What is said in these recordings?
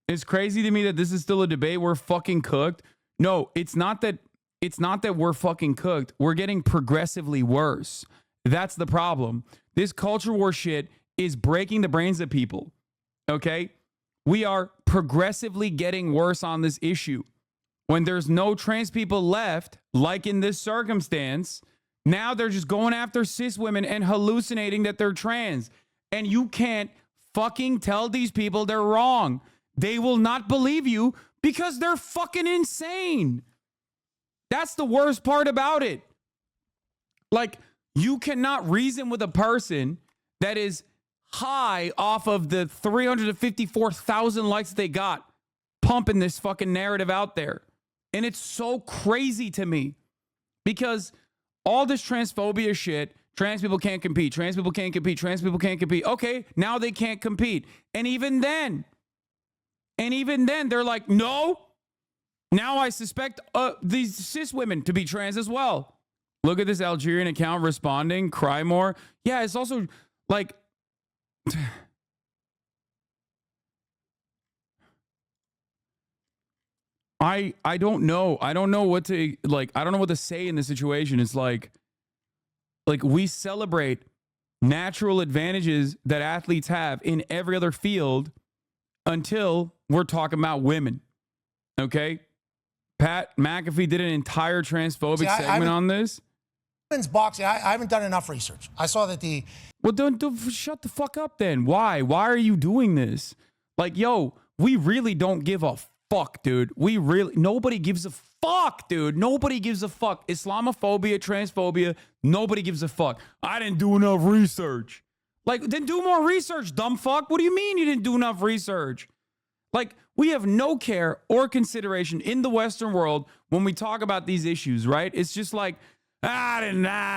It's crazy to me that this is still a debate. We're fucking cooked. No, it's not that we're fucking cooked. We're getting progressively worse. That's the problem. This culture war shit is breaking the brains of people. Okay? We are progressively getting worse on this issue. When there's no trans people left, like in this circumstance, now they're just going after cis women and hallucinating that they're trans. And you can't fucking tell these people they're wrong. They will not believe you because they're fucking insane. That's the worst part about it. Like, you cannot reason with a person that is high off of the 354,000 likes they got pumping this fucking narrative out there. And it's so crazy to me because all this transphobia shit, trans people can't compete, trans people can't compete, trans people can't compete. Okay, now they can't compete. And even then, they're like, no, now I suspect these cis women to be trans as well. Look at this Algerian account responding, cry more. Yeah, it's also like, I don't know. I don't know what to, like, I don't know what to say in this situation. It's like we celebrate natural advantages that athletes have in every other field until we're talking about women. Okay? Pat McAfee did an entire transphobic segment on this. Women's boxing, I haven't done enough research. I saw that the... Well, don't shut the fuck up then. Why? Why are you doing this? Like, yo, we really don't give a fuck, dude. Nobody gives a fuck, dude. Nobody gives a fuck. Islamophobia, transphobia, nobody gives a fuck. I didn't do enough research. Like, then do more research, dumb fuck. What do you mean you didn't do enough research? Like, we have no care or consideration in the Western world when we talk about these issues, right? It's just like, I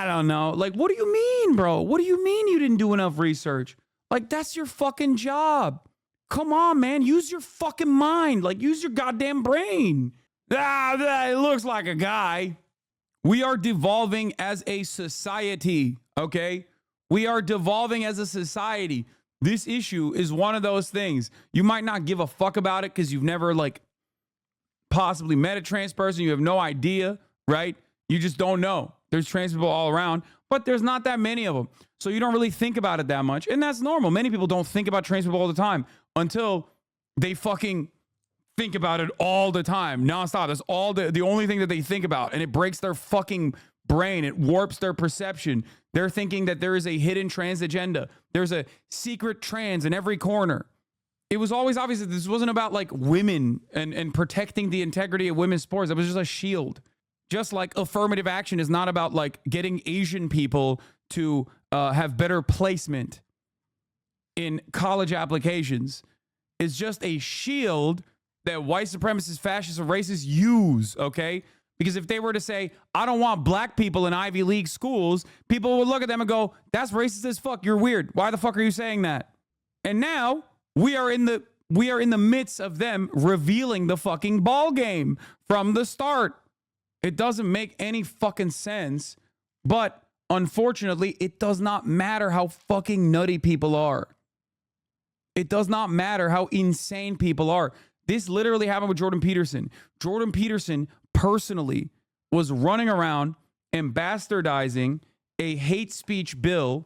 don't know. Like, what do you mean, bro? What do you mean you didn't do enough research? Like, that's your fucking job. Come on, man. Use your fucking mind. Like, use your goddamn brain. It looks like a guy. We are devolving as a society, okay? We are devolving as a society. This issue is one of those things. You might not give a fuck about it because you've never, like, possibly met a trans person. You have no idea, right? You just don't know. There's trans people all around, but there's not that many of them. So you don't really think about it that much. And that's normal. Many people don't think about trans people all the time until they fucking think about it all the time, nonstop. That's all the only thing that they think about. And it breaks their fucking brain. It warps their perception. They're thinking that there is a hidden trans agenda. There's a secret trans in every corner. It was always obvious that this wasn't about like women and protecting the integrity of women's sports. It was just a shield. Just like affirmative action is not about like getting Asian people to have better placement in college applications. It's just a shield that white supremacists, fascists, and racists use, okay? Because if they were to say, I don't want black people in Ivy League schools, people would look at them and go, that's racist as fuck. You're weird. Why the fuck are you saying that? And now we are in the midst of them revealing the fucking ball game from the start. It doesn't make any fucking sense, but unfortunately, it does not matter how fucking nutty people are. It does not matter how insane people are. This literally happened with Jordan Peterson. Jordan Peterson personally was running around and bastardizing a hate speech bill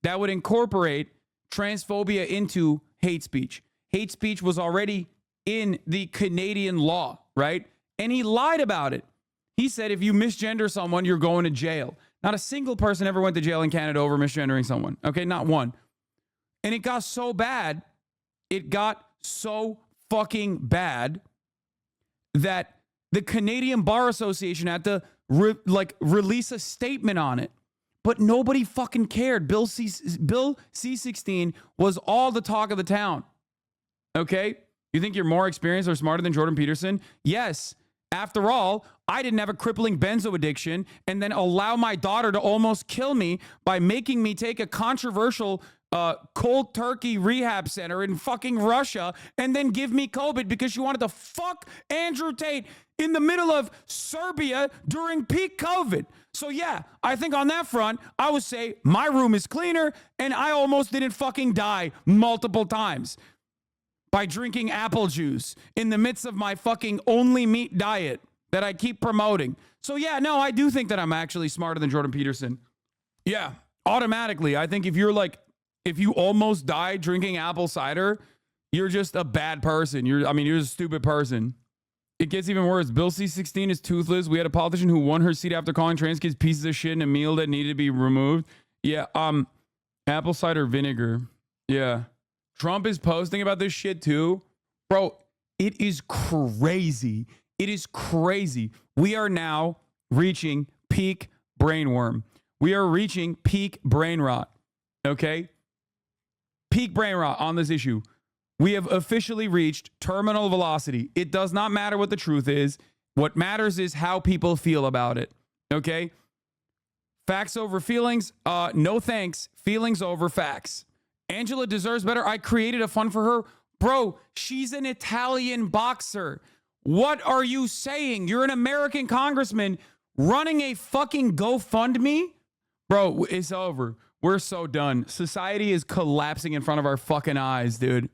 that would incorporate transphobia into hate speech. Hate speech was already in the Canadian law, right? And he lied about it. He said, if you misgender someone, you're going to jail. Not a single person ever went to jail in Canada over misgendering someone. Okay, not one. And it got so bad, fucking bad that the Canadian Bar Association had to release a statement on it. But nobody fucking cared. Bill C-16 was all the talk of the town. Okay? You think you're more experienced or smarter than Jordan Peterson? Yes. After all, I didn't have a crippling benzo addiction and then allow my daughter to almost kill me by making me take a controversial cold turkey rehab center in fucking Russia and then give me COVID because she wanted to fuck Andrew Tate in the middle of Serbia during peak COVID. So yeah, I think on that front, I would say my room is cleaner and I almost didn't fucking die multiple times. by drinking apple juice in the midst of my fucking only meat diet that I keep promoting. So yeah, no, I do think that I'm actually smarter than Jordan Peterson. Yeah, automatically. I think if you almost die drinking apple cider, you're just a bad person. You're a stupid person. It gets even worse. Bill C-16 is toothless. We had a politician who won her seat after calling trans kids pieces of shit in a meal that needed to be removed. Yeah, apple cider vinegar. Yeah. Trump is posting about this shit too. Bro, it is crazy. It is crazy. We are now reaching peak brainworm. We are reaching peak brain rot. Okay? Peak brain rot on this issue. We have officially reached terminal velocity. It does not matter what the truth is. What matters is how people feel about it. Okay? Facts over feelings. No thanks. Feelings over facts. Angela deserves better. I created a fund for her. Bro, she's an Italian boxer. What are you saying? You're an American congressman running a fucking GoFundMe? Bro, it's over. We're so done. Society is collapsing in front of our fucking eyes, dude.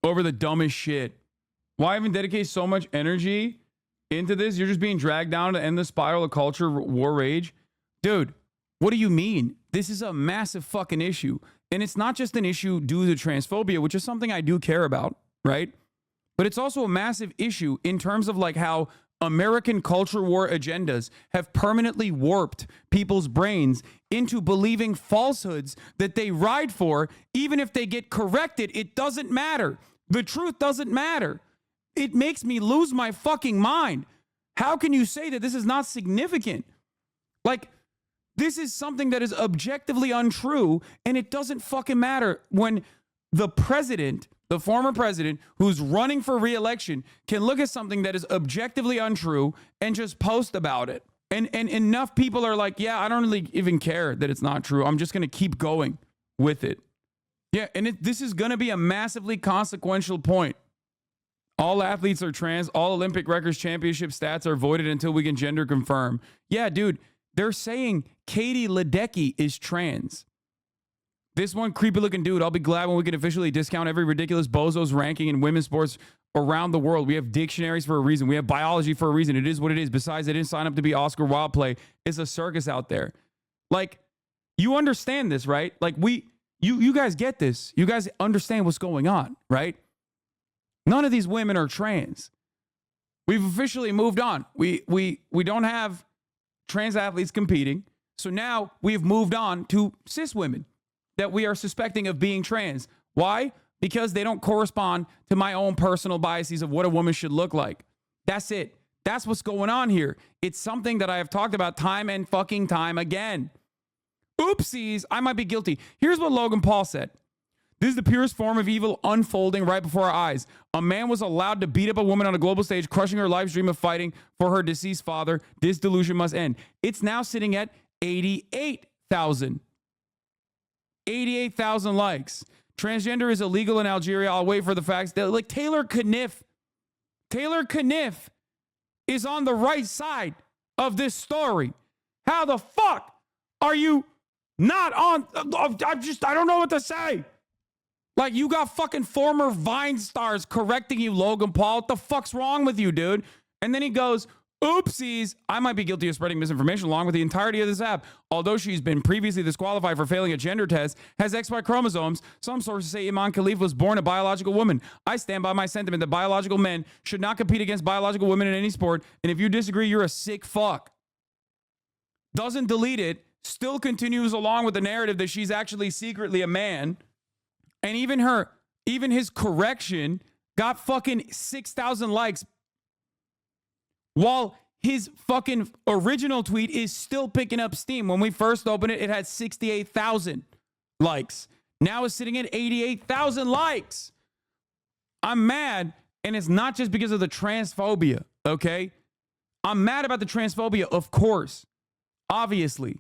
Over the dumbest shit. Why even dedicate so much energy into this? You're just being dragged down to end the spiral of culture, war, rage. Dude, what do you mean? This is a massive fucking issue. And it's not just an issue due to transphobia, which is something I do care about, right? But it's also a massive issue in terms of like how American culture war agendas have permanently warped people's brains into believing falsehoods that they ride for. Even if they get corrected, it doesn't matter. The truth doesn't matter. It makes me lose my fucking mind. How can you say that this is not significant? Like, this is something that is objectively untrue, and it doesn't fucking matter when the president, the former president, who's running for re-election, can look at something that is objectively untrue and just post about it. And enough people are like, yeah, I don't really even care that it's not true. I'm just going to keep going with it. Yeah, and this is going to be a massively consequential point. All athletes are trans. All Olympic records championship stats are voided until we can gender confirm. Yeah, dude, they're saying Katie Ledecky is trans. This one creepy looking dude, I'll be glad when we can officially discount every ridiculous bozo's ranking in women's sports around the world. We have dictionaries for a reason. We have biology for a reason. It is what it is. Besides, they didn't sign up to be Oscar Wilde play. It's a circus out there. Like, you understand this, right? Like, you guys get this. You guys understand what's going on, right? None of these women are trans. We've officially moved on. We don't have trans athletes competing. So now we've moved on to cis women that we are suspecting of being trans. Why? Because they don't correspond to my own personal biases of what a woman should look like. That's it. That's what's going on here. It's something that I have talked about time and fucking time again. Oopsies, I might be guilty. Here's what Logan Paul said. This is the purest form of evil unfolding right before our eyes. A man was allowed to beat up a woman on a global stage, crushing her life dream of fighting for her deceased father. This delusion must end. It's now sitting at 88,000. 88,000 likes. Transgender is illegal in Algeria. I'll wait for the facts. Like Taylor Kniff is on the right side of this story. How the fuck are you not on? I don't know what to say. Like, you got fucking former Vine stars correcting you, Logan Paul. What the fuck's wrong with you, dude? And then he goes, oopsies, I might be guilty of spreading misinformation along with the entirety of this app. Although she's been previously disqualified for failing a gender test, has XY chromosomes, some sources say Imane Kheliff was born a biological woman. I stand by my sentiment that biological men should not compete against biological women in any sport. And if you disagree, you're a sick fuck. Doesn't delete it, still continues along with the narrative that she's actually secretly a man. And even his correction got fucking 6,000 likes. While his fucking original tweet is still picking up steam. When we first opened it, it had 68,000 likes. Now it's sitting at 88,000 likes. I'm mad, and it's not just because of the transphobia, okay? I'm mad about the transphobia, of course, obviously.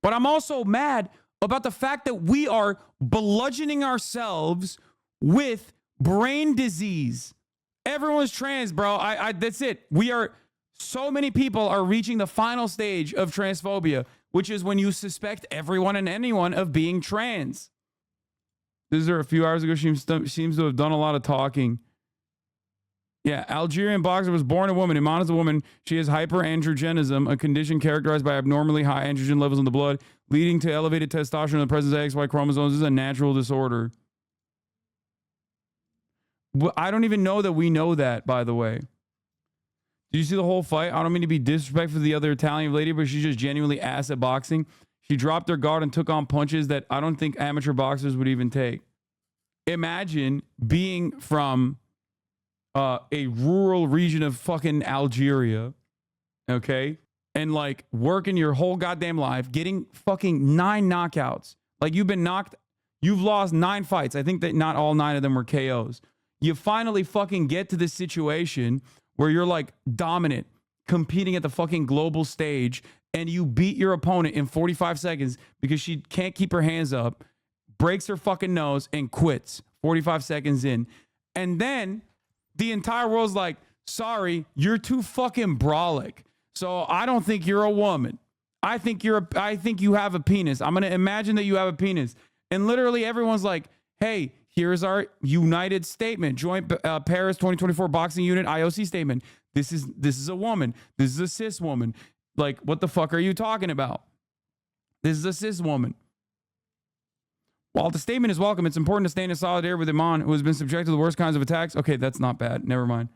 But I'm also mad about the fact that we are bludgeoning ourselves with brain disease. Everyone's trans, bro. That's it. So many people are reaching the final stage of transphobia, which is when you suspect everyone and anyone of being trans. This is her a few hours ago. She seems to have done a lot of talking. Yeah, Algerian boxer was born a woman. Imane is a woman. She has hyperandrogenism, a condition characterized by abnormally high androgen levels in the blood, leading to elevated testosterone in the presence of XY chromosomes. This is a natural disorder. I don't even know that we know that, by the way. Did you see the whole fight? I don't mean to be disrespectful to the other Italian lady, but she's just genuinely ass at boxing. She dropped her guard and took on punches that I don't think amateur boxers would even take. Imagine being from a rural region of fucking Algeria, okay? And like working your whole goddamn life, getting fucking 9 knockouts. Like you've lost 9 fights. I think that not all 9 of them were KOs. You finally fucking get to this situation where you're like dominant, competing at the fucking global stage, and you beat your opponent in 45 seconds because she can't keep her hands up, breaks her fucking nose, and quits 45 seconds in. And then the entire world's like, sorry, you're too fucking brolic. So I don't think you're a woman. I think you have a penis. I'm going to imagine that you have a penis. And literally everyone's like, hey, here's our united statement, joint Paris 2024 boxing unit IOC statement. This is a woman. This is a cis woman. Like, what the fuck are you talking about? This is a cis woman. While the statement is welcome, it's important to stand in solidarity with Imane, who has been subjected to the worst kinds of attacks. Okay, that's not bad. Never mind.